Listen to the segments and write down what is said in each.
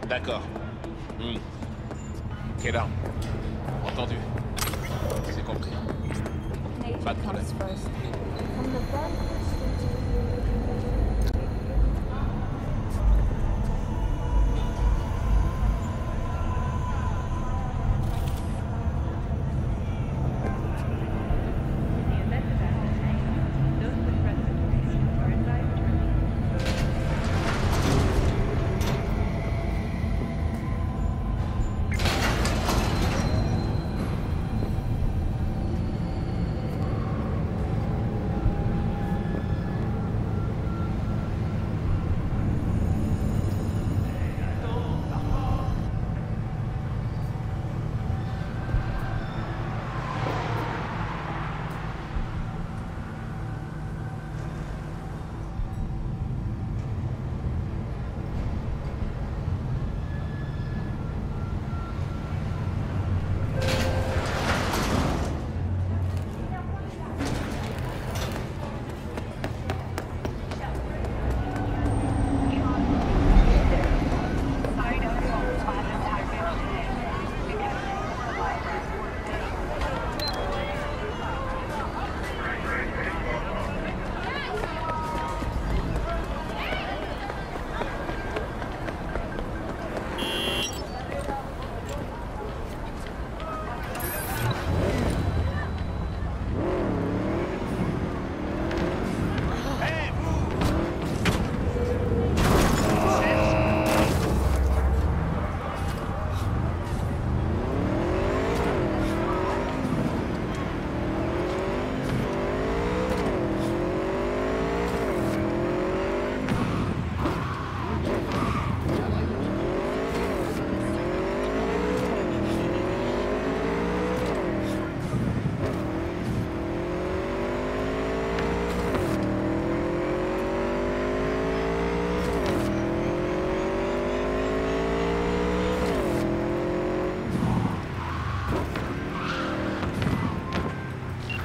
D'accord. Quelle arme? Entendu. C'est compris. Pas de problème.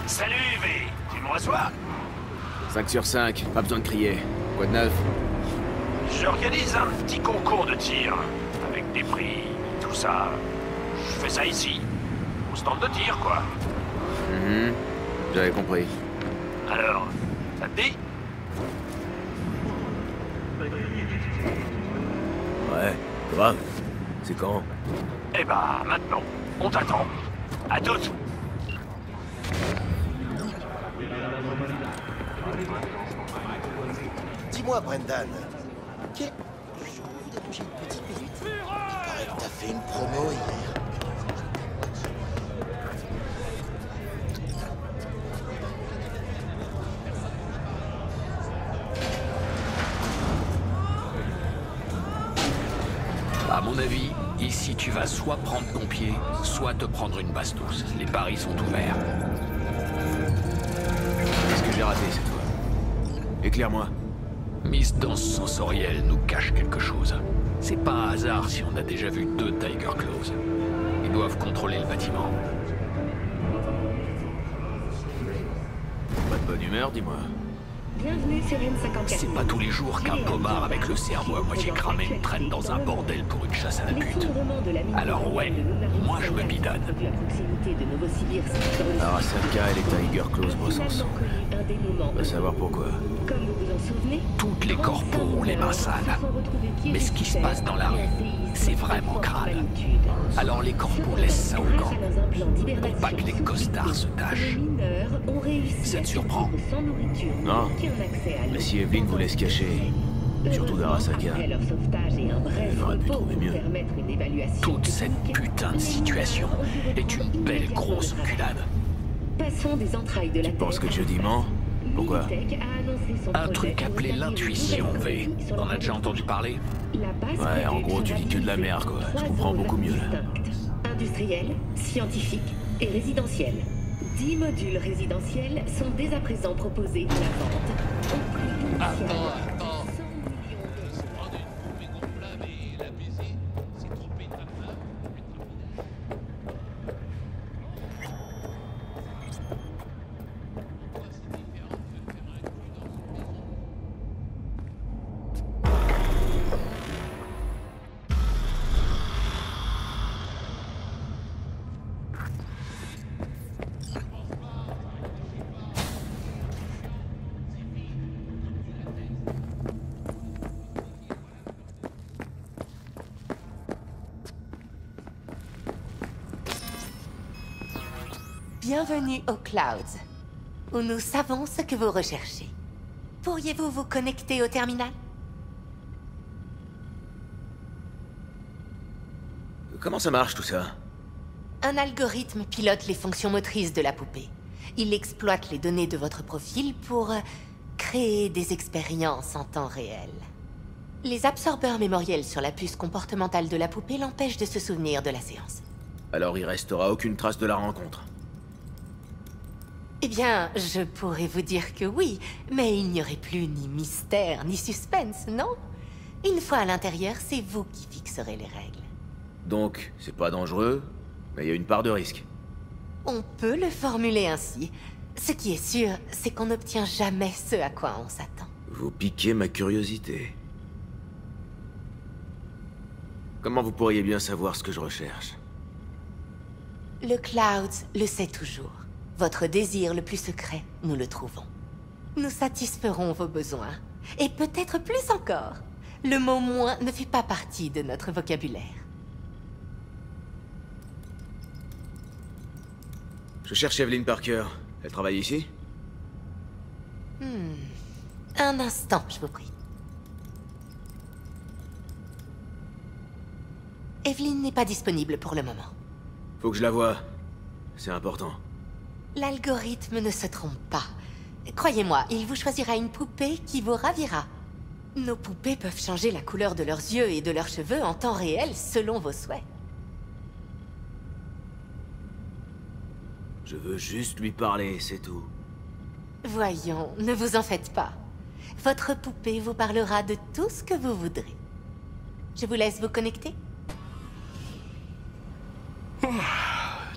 Salut, V. Tu me reçois? 5 sur 5, pas besoin de crier. Quoi de neuf? J'organise un petit concours de tir. Avec des prix, tout ça. Je fais ça ici. Au stand de tir, quoi. J'avais compris. Alors, ça te dit? Ouais, grave. C'est quand? Eh ben, maintenant. On t'attend. À toutes. Dis-moi, Brendan. Je vous déranger une petite minute. Il paraît que t'as fait une promo hier. À mon avis, ici tu vas soit prendre ton pied, soit te prendre une bastos. Les paris sont ouverts. Qu'est-ce que j'ai raté cette fois? Éclaire-moi. Miss Danse Sensorielle nous cache quelque chose. C'est pas un hasard si on a déjà vu 2 Tiger Claws. Ils doivent contrôler le bâtiment. Pas de bonne humeur, dis-moi. Bienvenue sur N54. C'est pas tous les jours qu'un pomard avec le cerveau à moitié cramé me traîne dans un bordel pour une chasse à la pute. Alors ouais, moi je me bidonne. Arasaka et les Tiger Claws bossent ensemble. On va savoir pourquoi. Comme vous vous en souvenez, Toutes les corpos ont les mains sales. Mais ce qui se passe dans la rue, c'est vraiment crade. Alors les corpos laissent ça aux gants, pour pas que les costards se tâchent. Ça te surprend? Non. Mais si Evelyn voulait se cacher, surtout d'Arasaka, elle aurait pu trouver mieux. Toute cette putain de situation est une belle grosse enculade. Passons des entrailles de la Tu penses Terre. que Jody ment? Pourquoi? Un truc appelé l'intuition, V. On a déjà entendu parler? Ouais, en gros, tu dis que de la merde, quoi. Je comprends beaucoup mieux, là. Industriel, scientifique et résidentiel. 10 modules résidentiels sont dès à présent proposés à la vente. Au prix initial de 100 millions d'euros. Bienvenue aux Clouds, où nous savons ce que vous recherchez. Pourriez-vous vous connecter au terminal? Comment ça marche tout ça? Un algorithme pilote les fonctions motrices de la poupée. Il exploite les données de votre profil pour créer des expériences en temps réel. Les absorbeurs mémoriels sur la puce comportementale de la poupée l'empêchent de se souvenir de la séance. Alors il restera aucune trace de la rencontre. Eh bien, je pourrais vous dire que oui, mais il n'y aurait plus ni mystère ni suspense, non? Une fois à l'intérieur, c'est vous qui fixerez les règles. Donc, c'est pas dangereux, mais il y a une part de risque. On peut le formuler ainsi. Ce qui est sûr, c'est qu'on n'obtient jamais ce à quoi on s'attend. Vous piquez ma curiosité. Comment vous pourriez bien savoir ce que je recherche? Le Clouds le sait toujours. Votre désir le plus secret, nous le trouvons. Nous satisferons vos besoins. Et peut-être plus encore. Le mot « moins » ne fait pas partie de notre vocabulaire. Je cherche Evelyn Parker. Elle travaille ici? Un instant, je vous prie. Evelyn n'est pas disponible pour le moment. Faut que je la voie. C'est important. L'algorithme ne se trompe pas. Croyez-moi, il vous choisira une poupée qui vous ravira. Nos poupées peuvent changer la couleur de leurs yeux et de leurs cheveux en temps réel selon vos souhaits. Je veux juste lui parler, c'est tout. Voyons, ne vous en faites pas. Votre poupée vous parlera de tout ce que vous voudrez. Je vous laisse vous connecter.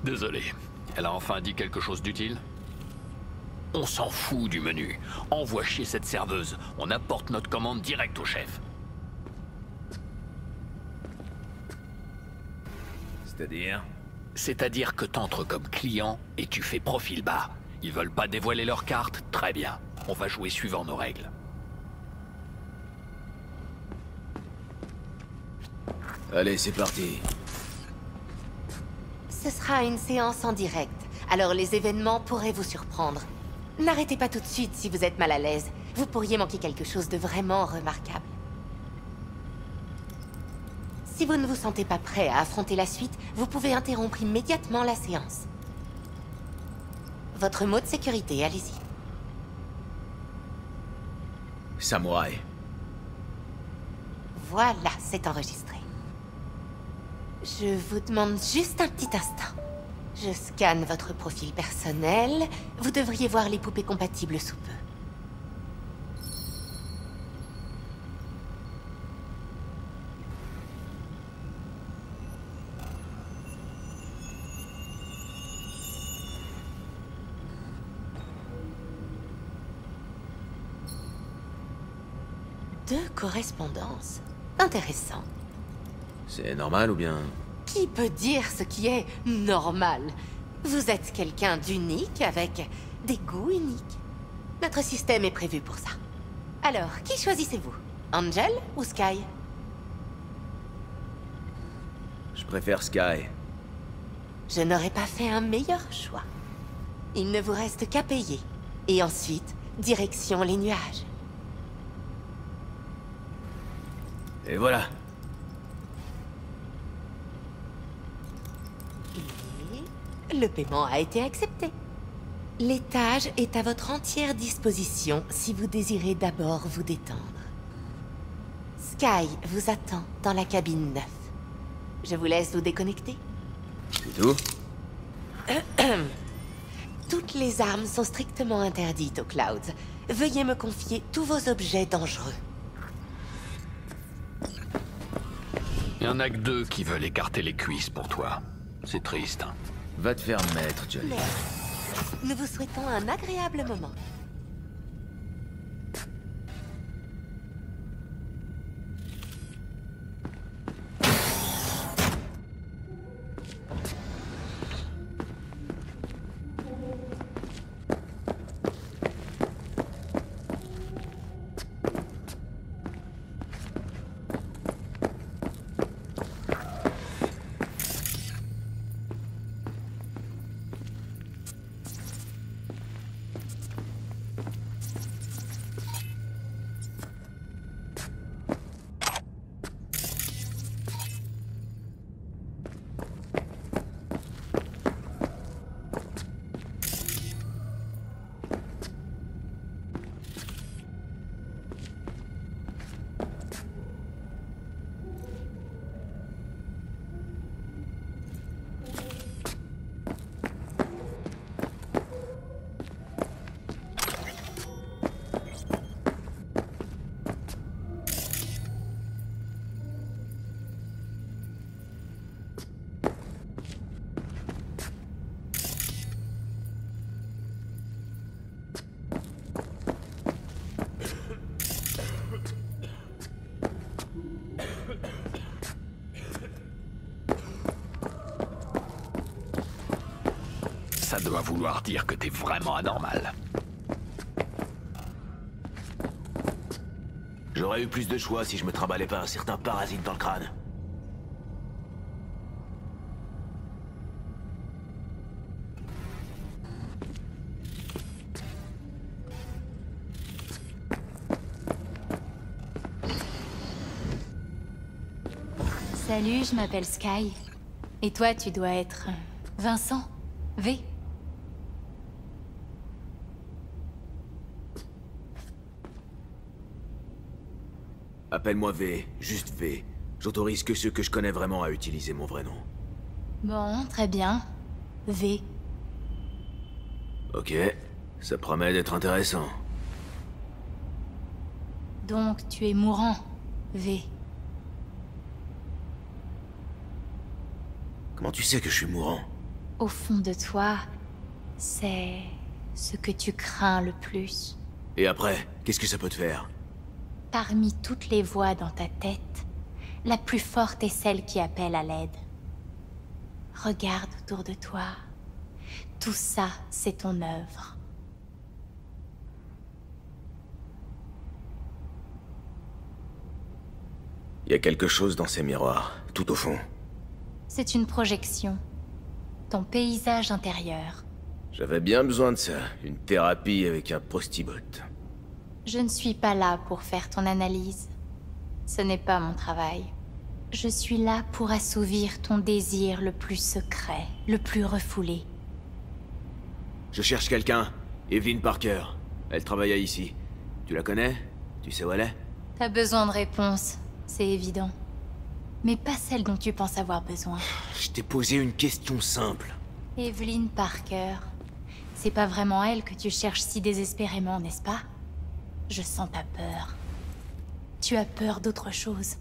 Désolé. Elle a enfin dit quelque chose d'utile? On s'en fout du menu. Envoie chier cette serveuse. On apporte notre commande direct au chef. C'est-à-dire? C'est-à-dire que t'entres comme client et tu fais profil bas. Ils veulent pas dévoiler leurs cartes? Très bien. On va jouer suivant nos règles. Allez, c'est parti. Ce sera une séance en direct, alors les événements pourraient vous surprendre. N'arrêtez pas tout de suite si vous êtes mal à l'aise. Vous pourriez manquer quelque chose de vraiment remarquable. Si vous ne vous sentez pas prêt à affronter la suite, vous pouvez interrompre immédiatement la séance. Votre mot de sécurité, allez-y. Samouraï. Voilà, c'est enregistré. Je vous demande juste un petit instant. Je scanne votre profil personnel. Vous devriez voir les poupées compatibles sous peu. Deux correspondances. Intéressant. C'est normal ou bien... Qui peut dire ce qui est normal? Vous êtes quelqu'un d'unique avec des goûts uniques. Notre système est prévu pour ça. Alors, qui choisissez-vous? Angel ou Sky? Je préfère Sky. Je n'aurais pas fait un meilleur choix. Il ne vous reste qu'à payer. Et ensuite, direction les nuages. Et voilà. Et le paiement a été accepté. L'étage est à votre entière disposition si vous désirez d'abord vous détendre. Sky vous attend dans la cabine 9. Je vous laisse vous déconnecter. C'est tout? Toutes les armes sont strictement interdites aux Clouds. Veuillez me confier tous vos objets dangereux. Il y en a que deux qui veulent écarter les cuisses pour toi. C'est triste, hein. Va te faire mettre, Johnny. Merci. Nous vous souhaitons un agréable moment. Ça doit vouloir dire que t'es vraiment anormal. J'aurais eu plus de choix si je me trimballais pas un certain parasite dans le crâne. Salut, je m'appelle Sky. Et toi, tu dois être... Vincent? V? Appelle-moi V, juste V. J'autorise que ceux que je connais vraiment à utiliser mon vrai nom. Bon, très bien. V. Ok, ça promet d'être intéressant. Donc, tu es mourant, V. Comment tu sais que je suis mourant? Au fond de toi, c'est ce que tu crains le plus. Et après, qu'est-ce que ça peut te faire? Parmi toutes les voix dans ta tête, la plus forte est celle qui appelle à l'aide. Regarde autour de toi. Tout ça, c'est ton œuvre. Il y a quelque chose dans ces miroirs, tout au fond. C'est une projection. Ton paysage intérieur. J'avais bien besoin de ça, une thérapie avec un postibot. Je ne suis pas là pour faire ton analyse. Ce n'est pas mon travail. Je suis là pour assouvir ton désir le plus secret, le plus refoulé. Je cherche quelqu'un, Evelyn Parker. Elle travaille ici. Tu la connais? Tu sais où elle est? T'as besoin de réponses, c'est évident. Mais pas celle dont tu penses avoir besoin. Je t'ai posé une question simple. Evelyn Parker. C'est pas vraiment elle que tu cherches si désespérément, n'est-ce pas? Je sens ta peur. Tu as peur d'autre chose.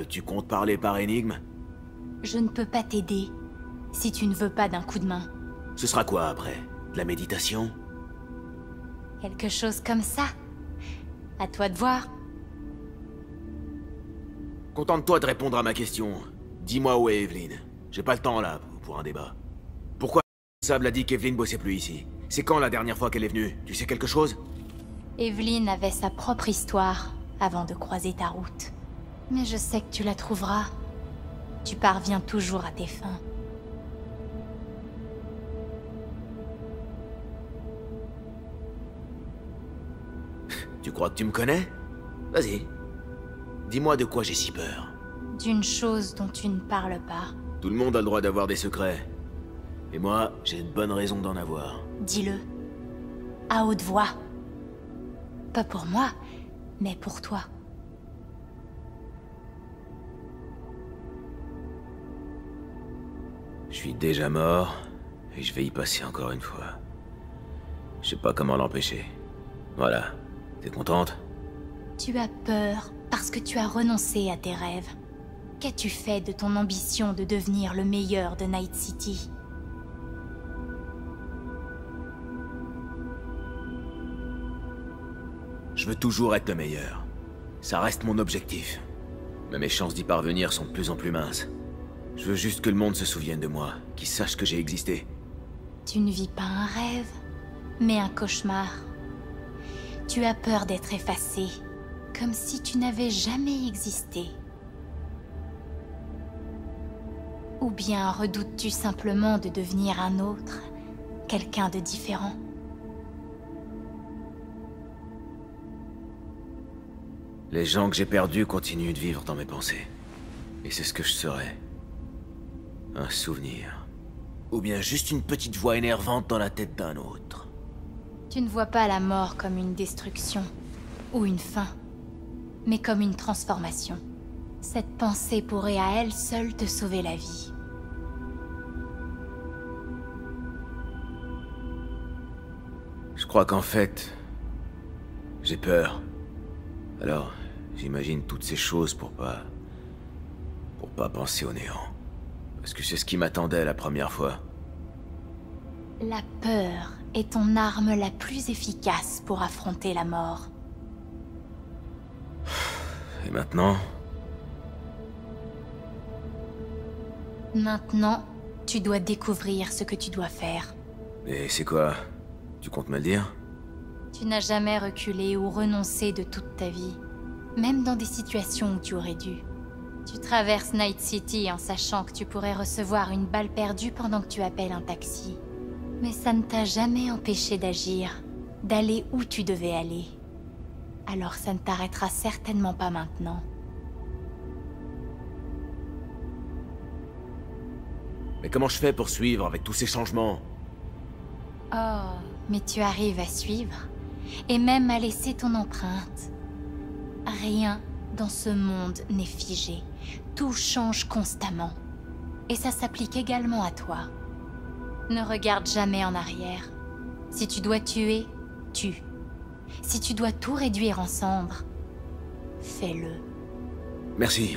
Tu comptes parler par énigme? Je ne peux pas t'aider si tu ne veux pas d'un coup de main. Ce sera quoi après? De la méditation? Quelque chose comme ça. À toi de voir. Contente-toi de répondre à ma question. Dis-moi où est Evelyn. J'ai pas le temps là pour un débat. Pourquoi Sable a dit qu'Evelyn bossait plus ici? C'est quand la dernière fois qu'elle est venue? Tu sais quelque chose? Evelyn avait sa propre histoire avant de croiser ta route. Mais je sais que tu la trouveras. Tu parviens toujours à tes fins. Tu crois que tu me connais? Vas-y. Dis-moi de quoi j'ai si peur. D'une chose dont tu ne parles pas. Tout le monde a le droit d'avoir des secrets. Et moi, j'ai une bonne raison d'en avoir. Dis-le. À haute voix. Pas pour moi, mais pour toi. Je suis déjà mort, et je vais y passer encore une fois. Je sais pas comment l'empêcher. Voilà. T'es contente? Tu as peur parce que tu as renoncé à tes rêves. Qu'as-tu fait de ton ambition de devenir le meilleur de Night City? Je veux toujours être le meilleur. Ça reste mon objectif. Mais mes chances d'y parvenir sont de plus en plus minces. Je veux juste que le monde se souvienne de moi, qu'il sache que j'ai existé. Tu ne vis pas un rêve, mais un cauchemar. Tu as peur d'être effacé, comme si tu n'avais jamais existé. Ou bien redoutes-tu simplement de devenir un autre, quelqu'un de différent? Les gens que j'ai perdus continuent de vivre dans mes pensées. Et c'est ce que je serai. Un souvenir. Ou bien juste une petite voix énervante dans la tête d'un autre. Tu ne vois pas la mort comme une destruction, ou une fin, mais comme une transformation. Cette pensée pourrait à elle seule te sauver la vie. Je crois qu'en fait, j'ai peur. Alors, j'imagine toutes ces choses pour pas penser au néant. Parce que c'est ce qui m'attendait la première fois. La peur est ton arme la plus efficace pour affronter la mort. Et maintenant? Maintenant, tu dois découvrir ce que tu dois faire. Et c'est quoi? Tu comptes me le dire? Tu n'as jamais reculé ou renoncé de toute ta vie, même dans des situations où tu aurais dû. Tu traverses Night City en sachant que tu pourrais recevoir une balle perdue pendant que tu appelles un taxi. Mais ça ne t'a jamais empêché d'agir, d'aller où tu devais aller. Alors ça ne t'arrêtera certainement pas maintenant. Mais comment je fais pour suivre avec tous ces changements? Oh, mais tu arrives à suivre, et même à laisser ton empreinte. Rien dans ce monde n'est figé. Tout change constamment. Et ça s'applique également à toi. Ne regarde jamais en arrière. Si tu dois tuer, tue. Si tu dois tout réduire en cendres, fais-le. Merci.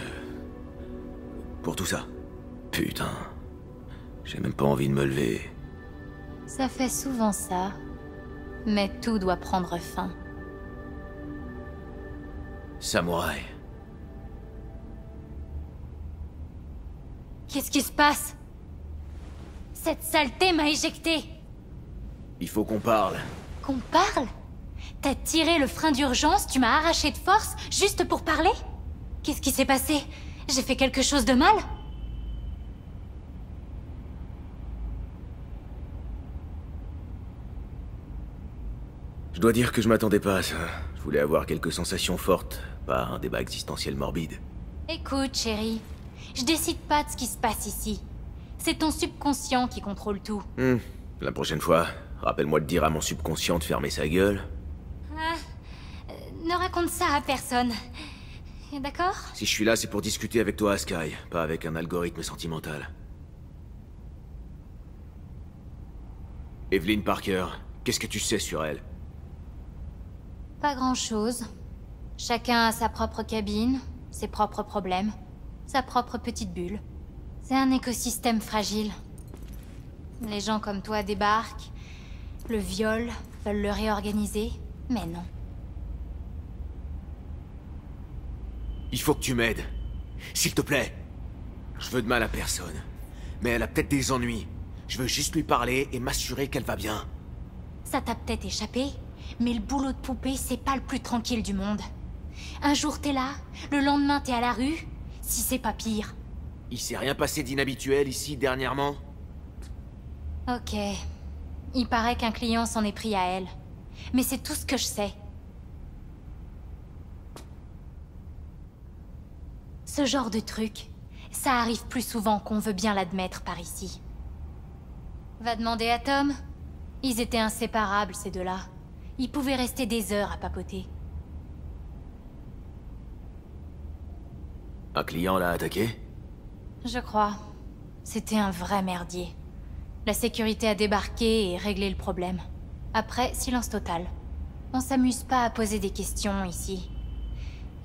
Pour tout ça. Putain. J'ai même pas envie de me lever. Ça fait souvent ça. Mais tout doit prendre fin. Samouraï. Qu'est-ce qui se passe? Cette saleté m'a éjecté. Il faut qu'on parle. Qu'on parle? T'as tiré le frein d'urgence, tu m'as arraché de force, juste pour parler? Qu'est-ce qui s'est passé? J'ai fait quelque chose de mal? Je dois dire que je m'attendais pas à ça. Je voulais avoir quelques sensations fortes, pas un débat existentiel morbide. Écoute, chérie, je décide pas de ce qui se passe ici. C'est ton subconscient qui contrôle tout. La prochaine fois, rappelle-moi de dire à mon subconscient de fermer sa gueule. Ne raconte ça à personne. D'accord? Si je suis là, c'est pour discuter avec toi, Sky, pas avec un algorithme sentimental. Evelyn Parker, qu'est-ce que tu sais sur elle? Pas grand-chose. Chacun a sa propre cabine, ses propres problèmes, sa propre petite bulle. C'est un écosystème fragile. Les gens comme toi débarquent, le violent, veulent le réorganiser, mais non. Il faut que tu m'aides. S'il te plaît. Je veux de mal à personne. Mais elle a peut-être des ennuis. Je veux juste lui parler et m'assurer qu'elle va bien. Ça t'a peut-être échappé, mais le boulot de poupée, c'est pas le plus tranquille du monde. Un jour t'es là, le lendemain t'es à la rue, si c'est pas pire. Il s'est rien passé d'inhabituel ici dernièrement? Ok. Il paraît qu'un client s'en est pris à elle. Mais c'est tout ce que je sais. Ce genre de truc, ça arrive plus souvent qu'on veut bien l'admettre par ici. Va demander à Tom. Ils étaient inséparables, ces deux-là. Ils pouvaient rester des heures à papoter. Un client l'a attaqué? Je crois. C'était un vrai merdier. La sécurité a débarqué et réglé le problème. Après, silence total. On s'amuse pas à poser des questions ici.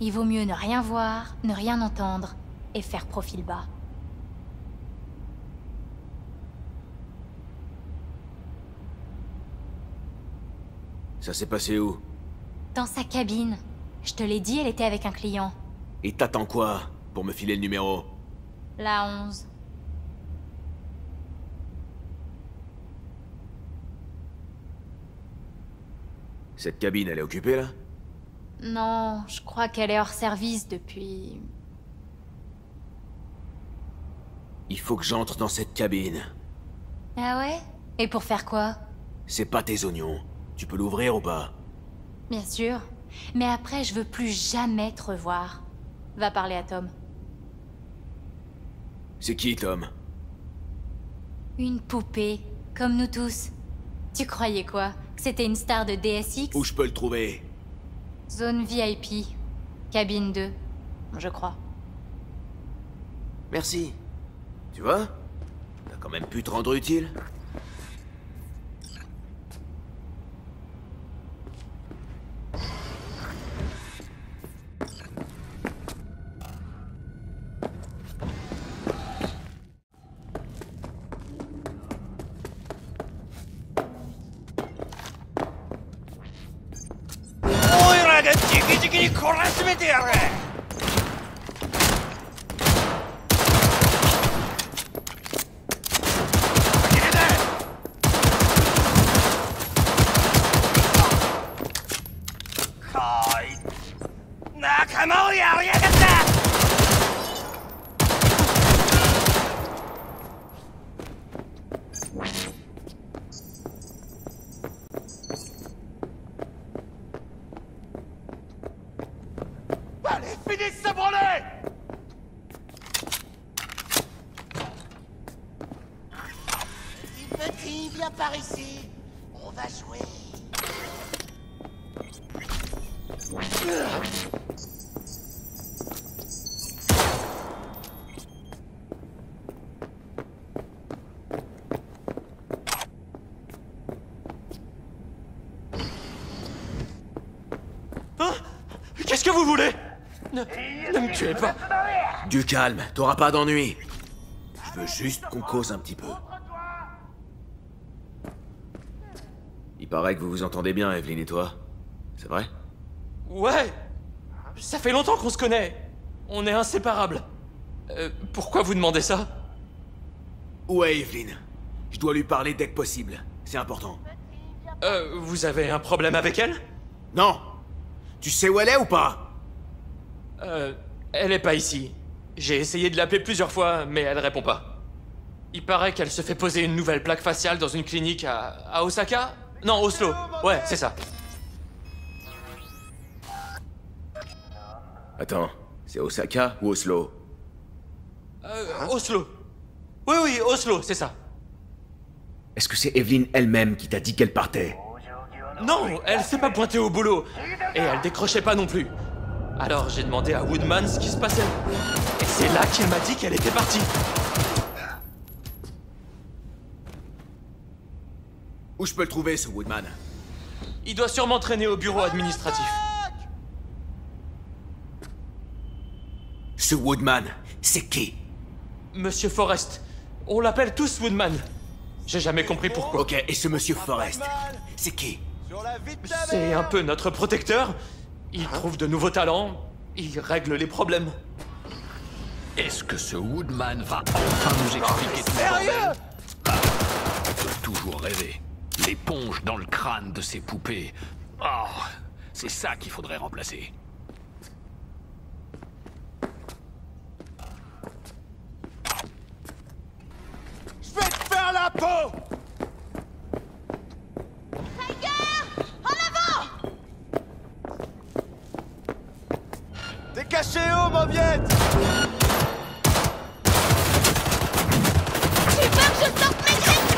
Il vaut mieux ne rien voir, ne rien entendre, et faire profil bas. Ça s'est passé où? Dans sa cabine. Je te l'ai dit, elle était avec un client. Et t'attends quoi pour me filer le numéro? La 11. Cette cabine, elle est occupée, là? Non, je crois qu'elle est hors service depuis... Il faut que j'entre dans cette cabine. Ah ouais? Et pour faire quoi? C'est pas tes oignons. Tu peux l'ouvrir ou pas? Bien sûr. Mais après, je veux plus jamais te revoir. Va parler à Tom. C'est qui, Tom? Une poupée, comme nous tous. Tu croyais quoi? Que c'était une star de DSX? Où je peux le trouver? Zone VIP. Cabine 2, je crois. Merci. Tu vois? T'as quand même pu te rendre utile. comment y a rien comme ça? Allez, finissez de se branler! Petit, viens par ici. On va jouer. Hein? Qu'est-ce que vous voulez? Ne me tuez pas. Du calme, t'auras pas d'ennui. Je veux juste qu'on cause un petit peu. Il paraît que vous vous entendez bien, Evelyn et toi. C'est vrai? Ouais. Ça fait longtemps qu'on se connaît. On est inséparables. Pourquoi vous demandez ça? Où est Evelyn? Je dois lui parler dès que possible. C'est important. Vous avez un problème avec elle? Non! Tu sais où elle est ou pas? Elle est pas ici. J'ai essayé de l'appeler plusieurs fois, mais elle répond pas. Il paraît qu'elle se fait poser une nouvelle plaque faciale dans une clinique à Osaka? Non, Oslo. Ouais, c'est ça. Attends, c'est Osaka ou Oslo? Oslo. Oui, Oslo, c'est ça. Est-ce que c'est Evelyn elle-même qui t'a dit qu'elle partait? Non, elle s'est pas pointée au boulot. Et elle décrochait pas non plus. Alors j'ai demandé à Woodman ce qui se passait. Et c'est là qu'il m'a dit qu'elle était partie. Où je peux le trouver, ce Woodman? Il doit sûrement traîner au bureau administratif. Ce Woodman, c'est qui? Monsieur Forrest. On l'appelle tous Woodman. J'ai jamais compris pourquoi. Ok, et ce monsieur Forrest, c'est qui? C'est un peu notre protecteur. Il trouve de nouveaux talents. Il règle les problèmes. Est-ce que ce Woodman va enfin nous expliquer tout le bordel? On peut toujours rêver. L'éponge dans le crâne de ces poupées. Oh, c'est ça qu'il faudrait remplacer. Je vais te faire la peau! T'es caché où, mauviette? Tu veux que je sorte mes griffes?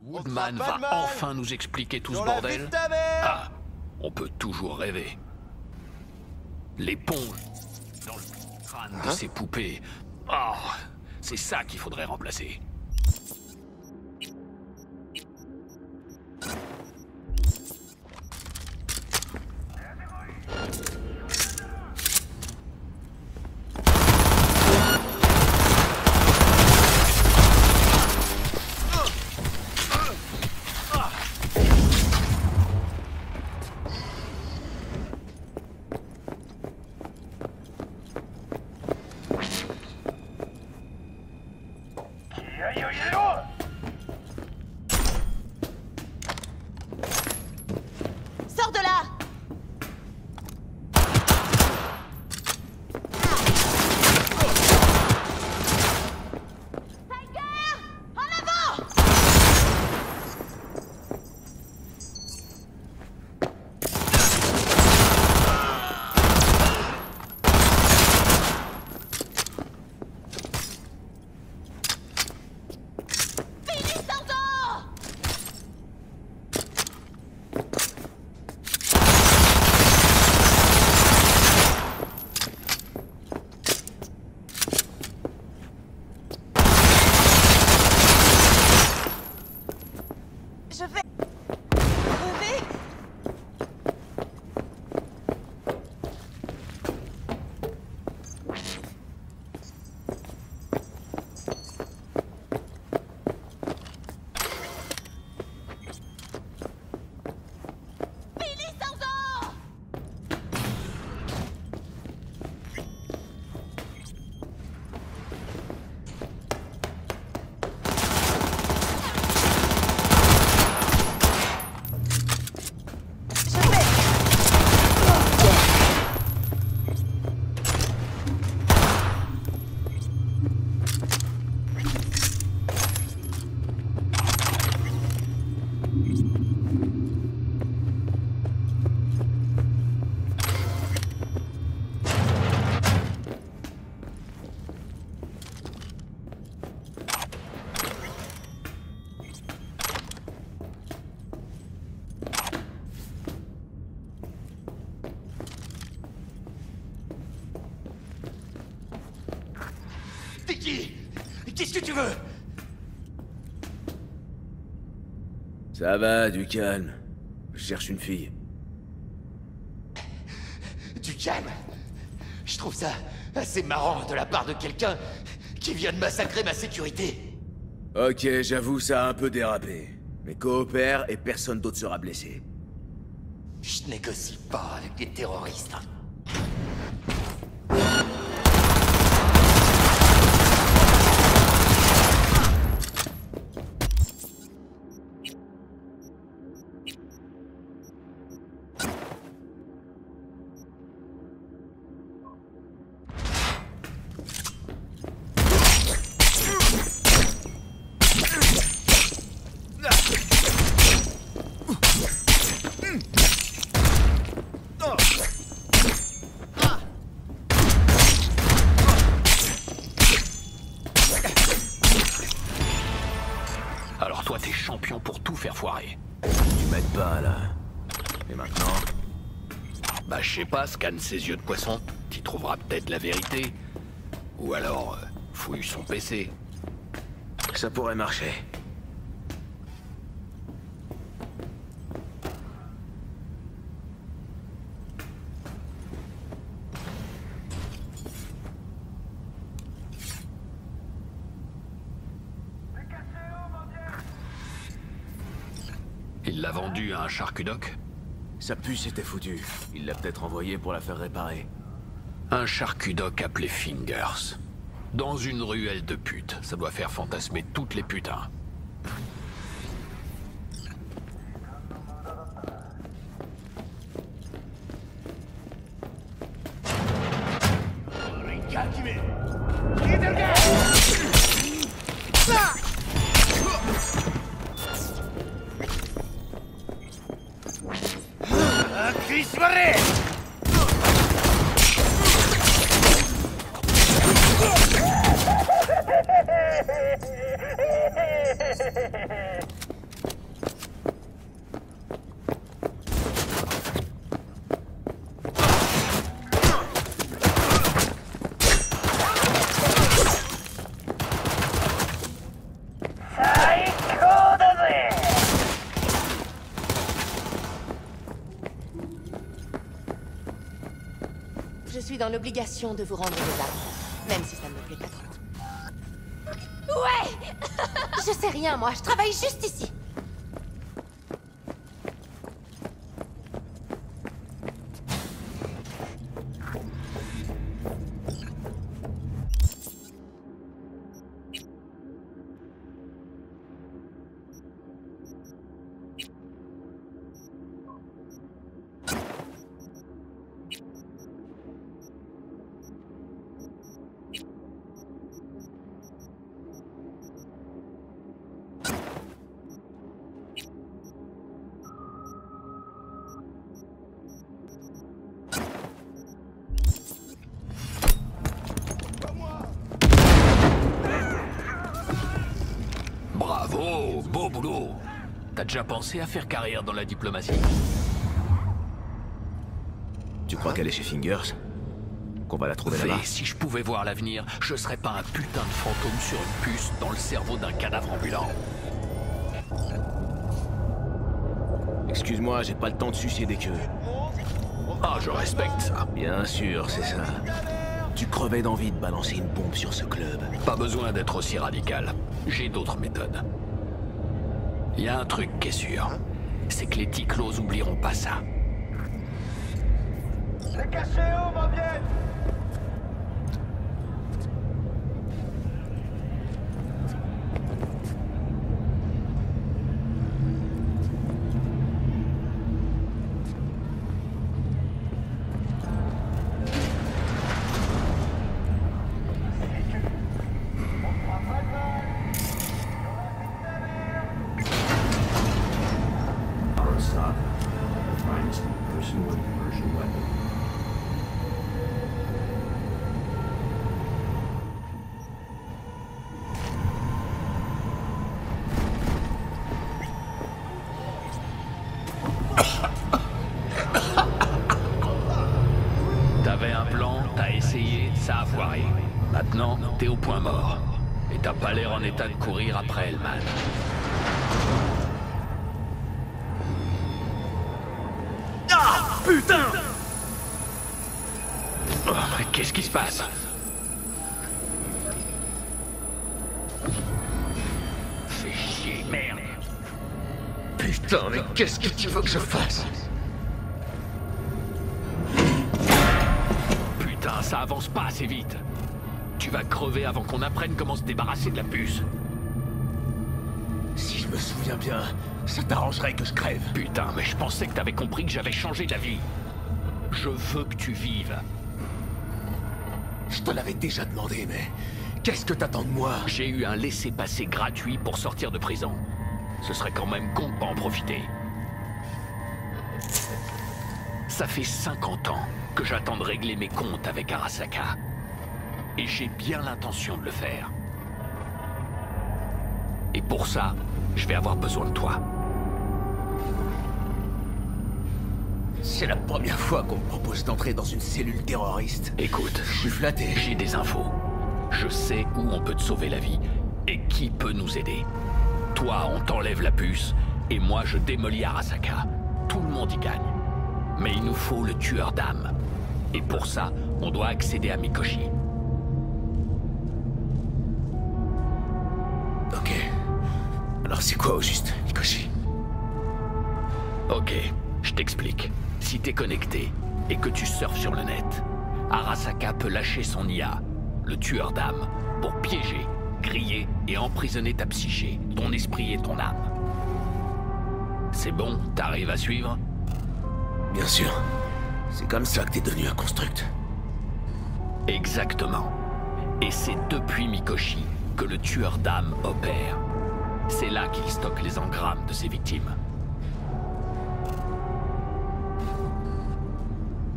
Woodman va enfin nous expliquer tout ce bordel. Ah, on peut toujours rêver. L'éponge dans le crâne de ces poupées. Oh, c'est ça qu'il faudrait remplacer. T'es qui? Qu'est-ce que tu veux? Ça va, du calme. Je cherche une fille. Du calme. Je trouve ça assez marrant de la part de quelqu'un qui vient de massacrer ma sécurité. Ok, j'avoue, ça a un peu dérapé. Mais coopère et personne d'autre sera blessé. Je négocie pas avec des terroristes. Alors toi, t'es champion pour tout faire foirer. Tu m'aides pas, là. Et maintenant? Bah je sais pas, scanne ses yeux de poisson, t'y trouveras peut-être la vérité. Ou alors, fouille son PC. Ça pourrait marcher. Il l'a vendu à un charcudoc? Sa puce était foutue. Il l'a peut-être envoyé pour la faire réparer. Un charcudoc appelé Fingers. Dans une ruelle de putes. Ça doit faire fantasmer toutes les putains. Je suis dans l'obligation de vous rendre des armes, même si ça ne me plaît pas trop. Ouais. Je sais rien, moi. Je travaille juste ici. Bravo, beau boulot. T'as déjà pensé à faire carrière dans la diplomatie? Tu crois qu'elle est chez Fingers? Qu'on va la trouver là-bas? Et si je pouvais voir l'avenir, je serais pas un putain de fantôme sur une puce dans le cerveau d'un cadavre ambulant. Excuse-moi, j'ai pas le temps de sucer des queues. Ah, je respecte ça. Bien sûr, c'est ça. Tu crevais d'envie de balancer une bombe sur ce club. Pas besoin d'être aussi radical. J'ai d'autres méthodes. Il y a un truc qui est sûr. C'est que les ticlos oublieront pas ça. C'est caché où, ma vieille? foiré. Maintenant, t'es au point mort. Et t'as pas l'air en état de courir après Hellman. Ah, putain! Oh, mais qu'est-ce qui se passe? Fais chier, merde. Putain, mais qu'est-ce que tu veux que je fasse? Putain, ça avance pas assez vite. Tu vas crever avant qu'on apprenne comment se débarrasser de la puce. Si je me souviens bien, ça t'arrangerait que je crève. Putain, mais je pensais que t'avais compris que j'avais changé d'avis. Je veux que tu vives. Je te l'avais déjà demandé, mais qu'est-ce que t'attends de moi? J'ai eu un laissez-passer gratuit pour sortir de prison. Ce serait quand même con de pas en profiter. Ça fait 50 ans que j'attends de régler mes comptes avec Arasaka. Et j'ai bien l'intention de le faire. Et pour ça, je vais avoir besoin de toi. C'est la première fois qu'on me propose d'entrer dans une cellule terroriste. Écoute, Je suis flatté. j'ai des infos. Je sais où on peut te sauver la vie et qui peut nous aider. Toi, on t'enlève la puce et moi, je démolis Arasaka. Tout le monde y gagne. Mais il nous faut le tueur d'âme. Et pour ça, on doit accéder à Mikoshi. Ok. Alors c'est quoi au juste, Mikoshi? Ok, je t'explique. Si t'es connecté et que tu surfes sur le net, Arasaka peut lâcher son IA, le tueur d'âme, pour piéger, griller et emprisonner ta psyché, ton esprit et ton âme. C'est bon, t'arrives à suivre? Bien sûr. C'est comme ça que t'es devenu un construct. Exactement. Et c'est depuis Mikoshi que le tueur d'âme opère. C'est là qu'il stocke les engrammes de ses victimes.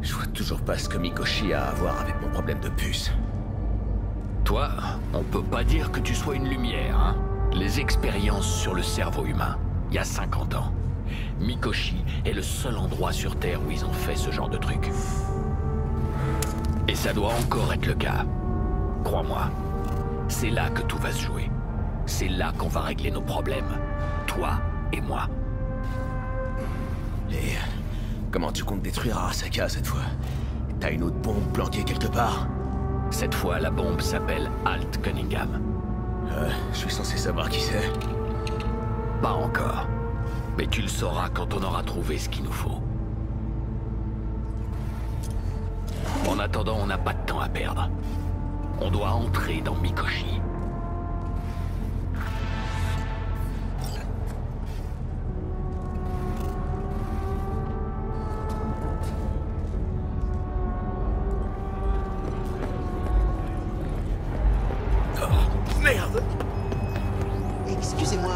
Je vois toujours pas ce que Mikoshi a à voir avec mon problème de puce. Toi, on peut pas dire que tu sois une lumière, hein? Les expériences sur le cerveau humain, il y a 50 ans. Mikoshi est le seul endroit sur Terre où ils ont fait ce genre de truc. Et ça doit encore être le cas. Crois-moi, c'est là que tout va se jouer. C'est là qu'on va régler nos problèmes. Toi et moi. Et comment tu comptes détruire Arasaka cette fois? T'as une autre bombe planquée quelque part? Cette fois, la bombe s'appelle Alt Cunningham. Je suis censé savoir qui c'est. Pas encore. Mais tu le sauras quand on aura trouvé ce qu'il nous faut. En attendant, on n'a pas de temps à perdre. On doit entrer dans Mikoshi. Oh, merde! Excusez-moi.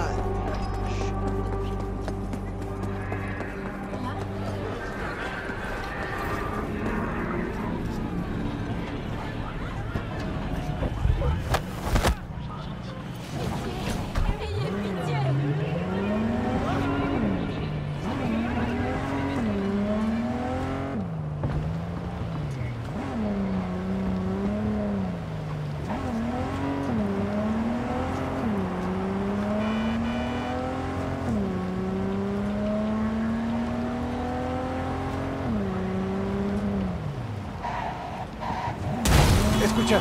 Escucha,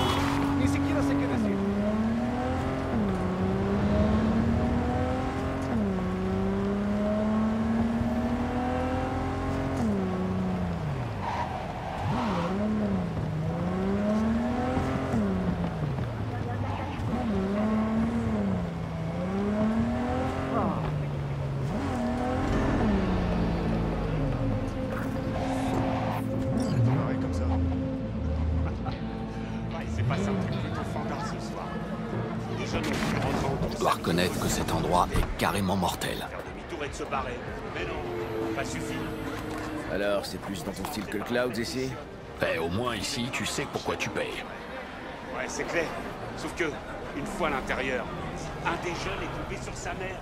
ni siquiera sé qué decir. Je dois reconnaître que cet endroit est carrément mortel. Faire demi-tour et de se barrer. Mais non, pas suffit. Alors, c'est plus dans ton style que le Clouds ici? Eh, au moins ici, tu sais pourquoi tu payes. Ouais, c'est clair. Sauf que, une fois à l'intérieur, un des jeunes est tombé sur sa mère.